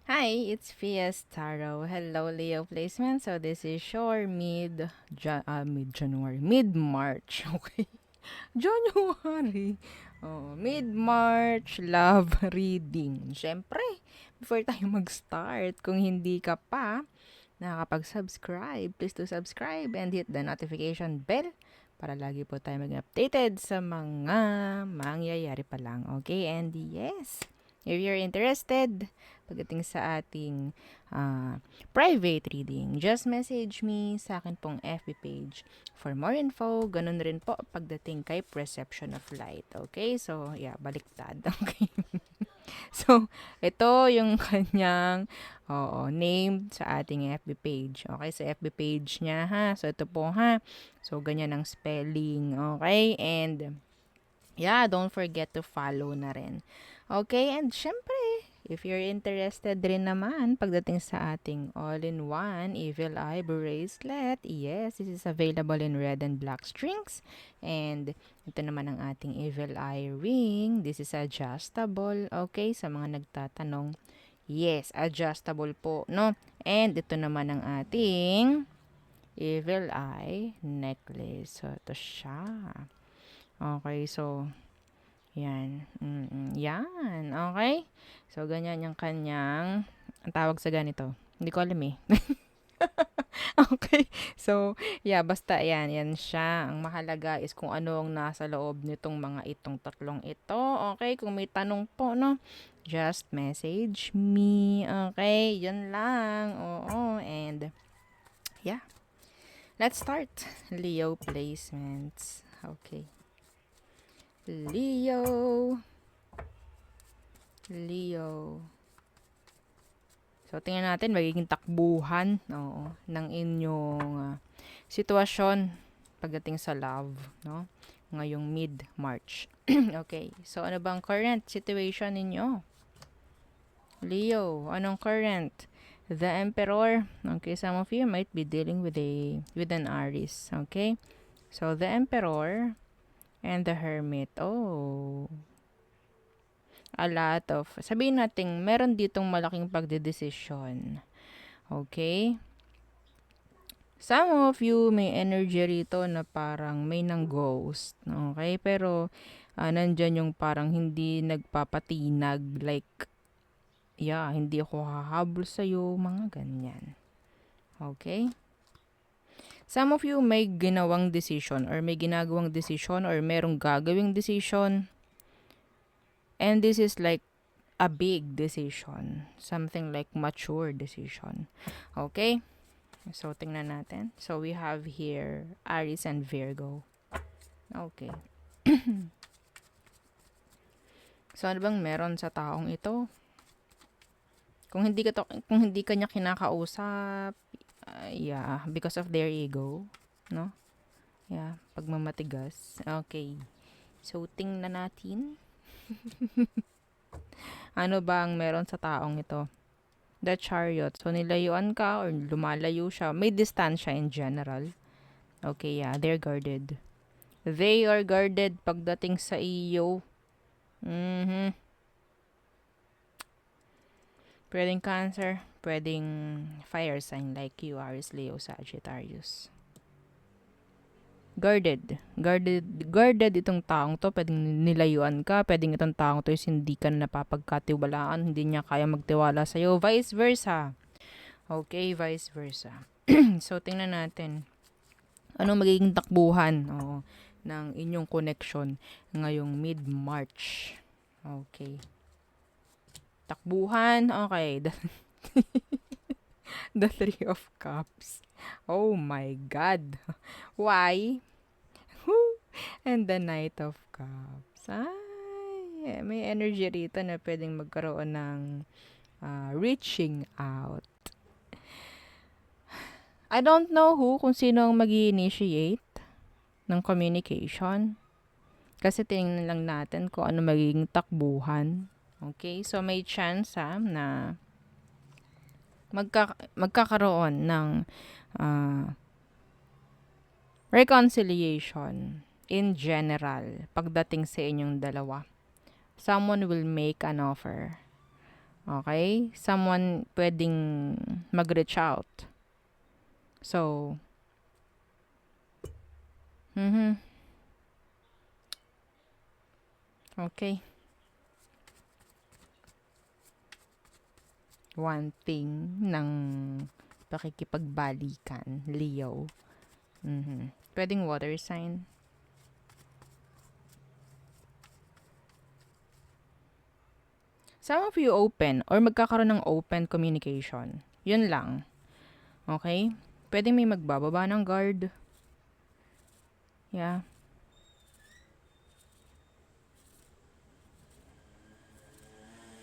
Hi, it's Fias Taro. Hello, Leo Placement. So this is your mid-March. Okay, January. Oh, mid-March love reading. Siyempre, before tayo mag-start, kung hindi ka pa nakakapag-subscribe, please do subscribe and hit the notification bell para lagi po tayo mag-updated sa mga mangyayari pa lang. Okay, and yes, if you're interested, pagdating sa ating private reading, just message me sa akin pong FB page for more info. Ganun rin po pagdating kay Perception of Light. Okay, so yeah, baliktad. Okay. So, ito yung kanyang name sa ating FB page. Okay, sa FB page niya ha. So, ito po ha. So, ganyan ang spelling. Okay, and yeah, don't forget to follow na rin. Okay, and syempre, if you're interested rin naman pagdating sa ating all-in-one Evil Eye Bracelet, yes, this is available in red and black strings. And ito naman ang ating Evil Eye Ring. This is adjustable. Okay, sa mga nagtatanong, yes, adjustable po, no? And ito naman ang ating Evil Eye Necklace. So, ito siya. Okay, so yan. Yan. Okay? So, ganyan yung kanyang, ang tawag sa ganito. Hindi ko alam eh. Okay. So, yeah, basta yan. Yan siya. Ang mahalaga is kung ano ang nasa loob nitong mga itong tatlong ito. Okay? Kung may tanong po, no? Just message me. Okay? Yun lang. Oo. And, yeah. Let's start. Leo placements. Okay. Leo. Leo. So, tingnan natin, magiging takbuhan ng inyong sitwasyon pagdating sa love, no? Ngayong mid-March. Okay, so ano bang current situation ninyo? Leo, anong current? The Emperor. Okay, some of you might be dealing with an Aries. Okay, so the Emperor and the Hermit. Oh, a lot of, sabihin natin, meron ditong malaking pagdedesisyon. Okay? Some of you may energy rito na parang may nang ghost. Okay? Pero, nandyan yung parang hindi nagpapatinag. Like, yeah, hindi ako hahabol sa'yo. Mga ganyan. Okay? Some of you may ginawang decision or may ginagawang decision or merong gagawing decision. And this is like a big decision. Something like mature decision. Okay? So, tingnan natin. So, we have here Aries and Virgo. Okay. So, ano bang meron sa taong ito? Kung hindi kanya kinakausap, yeah, because of their ego, no? Yeah, pagmamatigas. Okay. So, tingnan natin. Ano bang meron sa taong ito? The Chariot. So, nilayuan ka or lumalayo siya. May distansya in general. Okay, yeah. They're guarded. They are guarded pagdating sa iyo. Pwedeng Cancer. Pwedeng fire sign like you, Aries, Leo, Sagittarius. Guarded. Guarded itong taong to. Pwedeng nilayuan ka. Pwedeng itong taong to is hindi ka napapagkatiwalaan. Hindi niya kaya magtiwala sa'yo. Vice versa. Okay, vice versa. So, tingnan natin. Anong magiging takbuhan ng inyong connection ngayong mid-March? Okay. Takbuhan. Okay. The Three of Cups. Oh my God. Why? And the Knight of Cups. Ay, may energy rito na pwedeng magkaroon ng reaching out. I don't know kung sino ang mag-initiate ng communication. Kasi tingnan lang natin kung ano magiging takbuhan. Okay? So, may chance na magkakaroon ng reconciliation in general pagdating sa inyong dalawa. Someone will make an offer. Okay? Someone pwedeng mag-reach out. So, mhm, okay. One thing ng pakikipagbalikan, Leo. Pwedeng water sign. Some of you open or magkakaroon ng open communication. Yun lang. Okay? Pwedeng may magbababa ng guard. Yeah.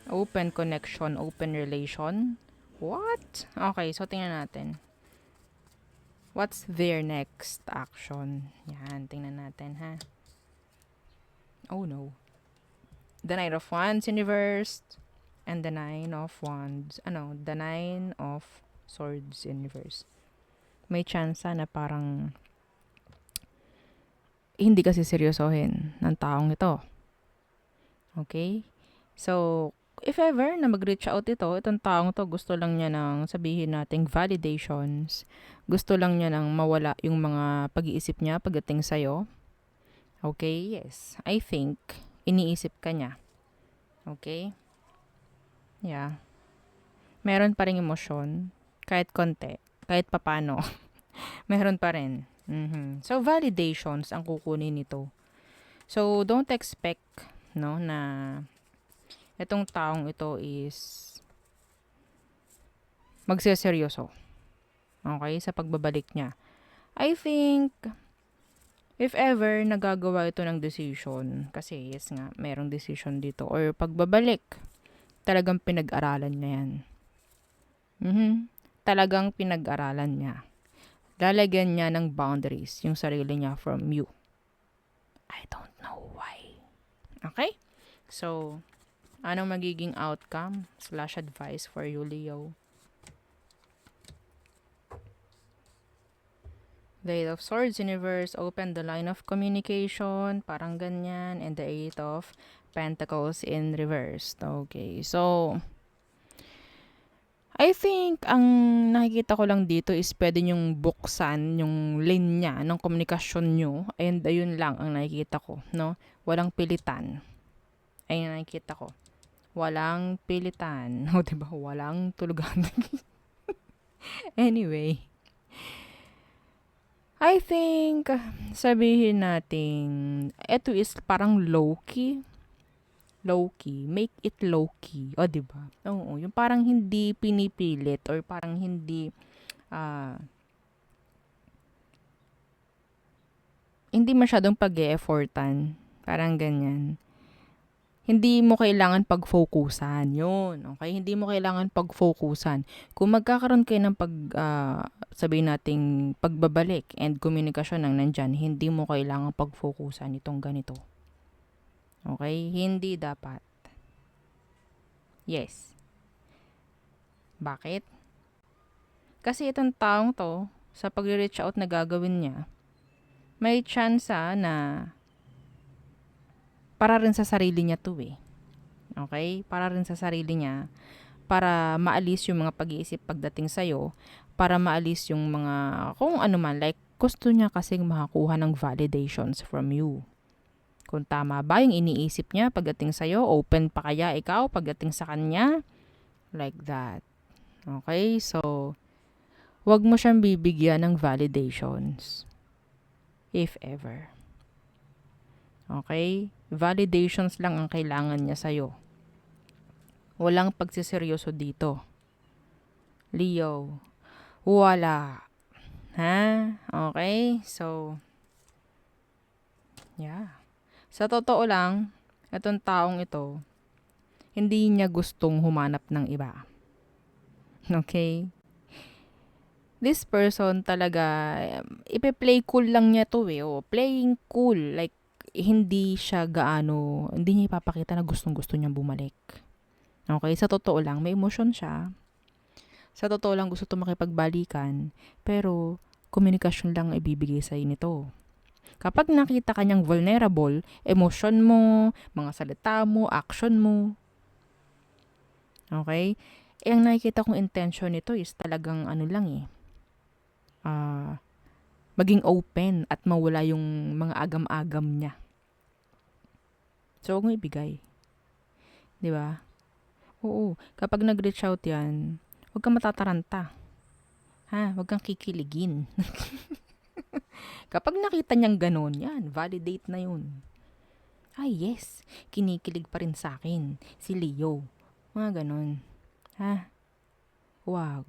Open connection, open relation. What? Okay, so tingnan natin. What's their next action? Yan, tingnan natin ha. Oh no. The Knight of Wands in reverse. And the Nine of Wands. The Nine of Swords in reverse. May chance na parang hindi kasi seryosohin ng taong ito. Okay? So, if ever na mag-reach out itong taong to, gusto lang niya ng sabihin nating validations. Gusto lang niya ng mawala yung mga pag-iisip niya pagdating sa'yo. Okay? Yes. I think, iniisip ka niya. Okay? Yeah. Meron pa rin emosyon. Kahit konti. Kahit papano. Meron pa rin. So, validations ang kukunin nito. So, don't expect, no, na itong taong ito is magseseryoso. Okay? Sa pagbabalik niya. I think, if ever nagagawa ito ng decision, kasi yes nga, merong decision dito, or pagbabalik, talagang pinag-aralan niya yan. Talagang pinag-aralan niya. Lalagyan niya ng boundaries yung sarili niya from you. I don't know why. Okay? So, anong magiging outcome / advice for you, Leo? The Eight of Swords in reverse, open the line of communication, parang ganyan, and the Eight of Pentacles in reverse. Okay, so, I think, ang nakikita ko lang dito is pwede nyong buksan yung linya ng komunikasyon nyo, and ayun lang ang nakikita ko, no? Walang pilitan. Ayun ang nakikita ko. Walang pilitan. O, diba? Walang tulugan. Anyway, I think, sabihin natin, ito is parang low-key. Low-key. Make it low-key. O, diba? Oo, yung parang hindi pinipilit or parang hindi, hindi masyadong pag-e-effortan. Parang ganyan. Hindi mo kailangan pag-focusan. Yun, okay? Hindi mo kailangan pag-focusan. Kung magkakaroon kayo ng sabihin nating pagbabalik and komunikasyon ng nandyan, hindi mo kailangan pag-focusan itong ganito. Okay? Hindi dapat. Yes. Bakit? Kasi itong taong to, sa pag-reach out na gagawin niya, may chance na para rin sa sarili niya to eh. Okay? Para rin sa sarili niya. Para maalis yung mga pag-iisip pagdating sa'yo. Para maalis yung mga, kung ano man, like, gusto niya kasing makakuha ng validations from you. Kung tama ba yung iniisip niya pagdating sa'yo, open pa kaya ikaw pagdating sa kanya? Like that. Okay? So, wag mo siyang bibigyan ng validations. If ever. Okay? Validations lang ang kailangan niya sa'yo. Walang pagsiseryoso dito. Leo. Wala. Ha? Okay? So, yeah. Sa totoo lang, itong taong ito, hindi niya gustong humanap ng iba. Okay? This person talaga, ipe-play cool lang niya to eh. Oh, playing cool. Like, hindi siya gaano, hindi niya ipapakita na gustong-gusto niyang bumalik. Okay? Sa totoo lang, may emosyon siya. Sa totoo lang, gusto to makipagbalikan. Pero, komunikasyon lang ibibigay sa'yo nito. Kapag nakita ka niyang vulnerable, emosyon mo, mga salita mo, action mo, Okay? Eh, ang nakikita kong intention nito is talagang ano lang eh, maging open at mawala yung mga agam-agam niya. So, huwag mo ibigay. Di ba? Oo. Kapag nag-reach out yan, huwag kang matataranta. Ha? Huwag kang kikiligin. Kapag nakita niyang ganon, yan, validate na yun. Ay, yes. Kinikilig pa rin sa akin. Si Leo. Mga ganon. Ha? Wag.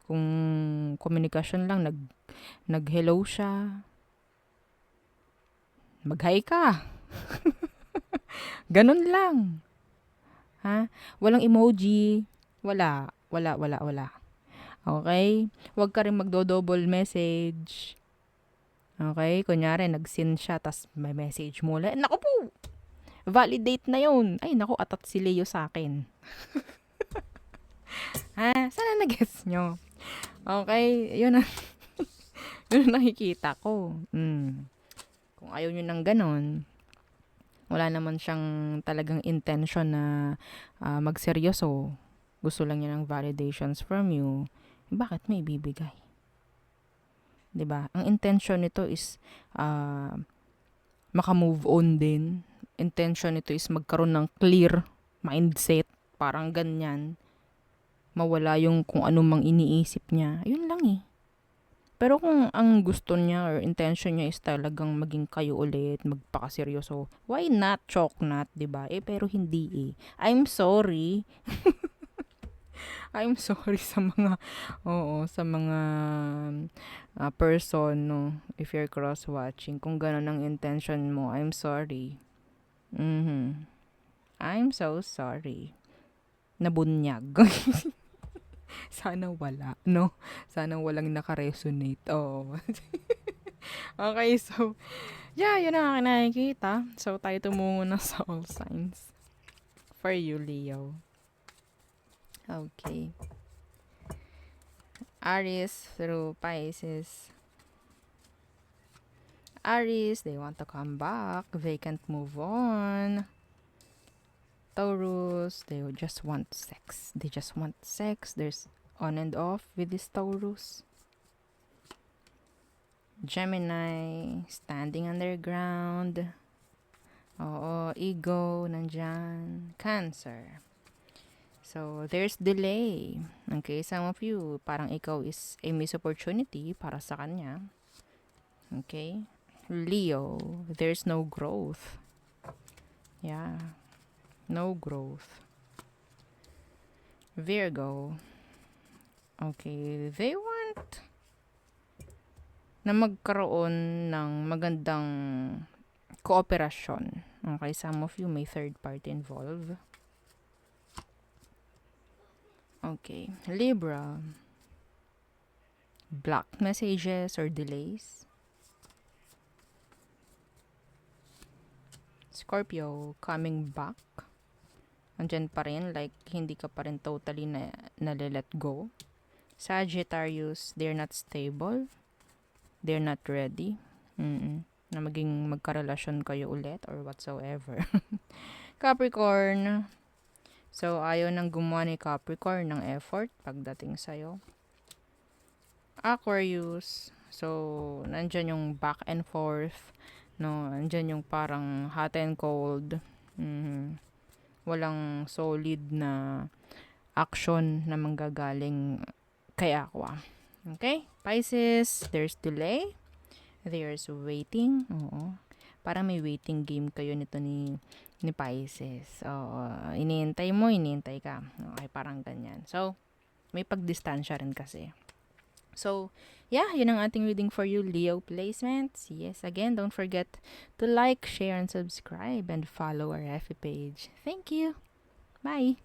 Kung komunikasyon lang, nag-hello siya, mag-hi ka. Ganon lang. Ha? Walang emoji. Wala. Okay? Huwag ka rin magdo-double message. Okay? Kunyari, nag-send siya, tas may message mo ulit. Naku po! Validate na yun. Ay, naku, atat si Leo sa akin. Ha? Sana nag-guess nyo? Okay? Yun ang, yun ang nakikita ko. Kung ayaw nyo ng ganon, wala naman siyang talagang intention na magseryoso. Gusto lang niya ng validations from you. Bakit may ibibigay? 'Di ba? Ang intention nito is maka-move on din. Intention nito is magkaroon ng clear mindset, parang ganyan. Mawala yung kung ano mang iniisip niya. Ayun lang eh. Pero kung ang gusto niya or intention niya is talagang maging kayo ulit, magpakaseryoso, why not? Choke not, 'di ba? Eh pero hindi eh. I'm sorry. I'm sorry sa mga sa mga person no, if you're cross watching, kung gano'n ang intention mo, I'm sorry. I'm so sorry. Nabunyag. Sana wala, no? Sana walang naka-resonate. Oo. Okay, so, yeah, yun ang aking nakikita. So, tayo tumungo na sa all signs. For you, Leo. Okay. Aries through Pisces. Aries, they want to come back. They can't move on. Taurus, they just want sex. They just want sex. There's on and off with this Taurus. Gemini, standing on their ground. Oo, ego, nandyan. Cancer. So, there's delay. Okay, some of you, parang ikaw is a missed opportunity para sa kanya. Okay? Leo, there's no growth. Yeah. No growth. Virgo, okay, they want na magkaroon ng magandang kooperasyon. Okay, some of you may third party involved. Okay, Libra, blocked messages or delays. Scorpio, coming back. Andyan pa rin, like, hindi ka pa rin totally na-let go. Sagittarius, they're not stable. They're not ready. Na maging magkarelasyon kayo ulit or whatsoever. Capricorn, so ayaw nang gumawa ni Capricorn ng effort pagdating sa'yo. Aquarius, so nandyan yung back and forth, no, nandyan yung parang hot and cold. Walang solid na action na manggagaling kay Aqua. Okay? Pisces, there's delay. There's waiting. Oo. Parang may waiting game kayo nito ni Pisces. So, iniintay mo, iniintay ka. Okay, parang ganyan. So, may pagdistansya rin kasi. So, yeah, yun ang ating reading for you, Leo placements. Yes, again, don't forget to like, share, and subscribe, and follow our FB page. Thank you. Bye.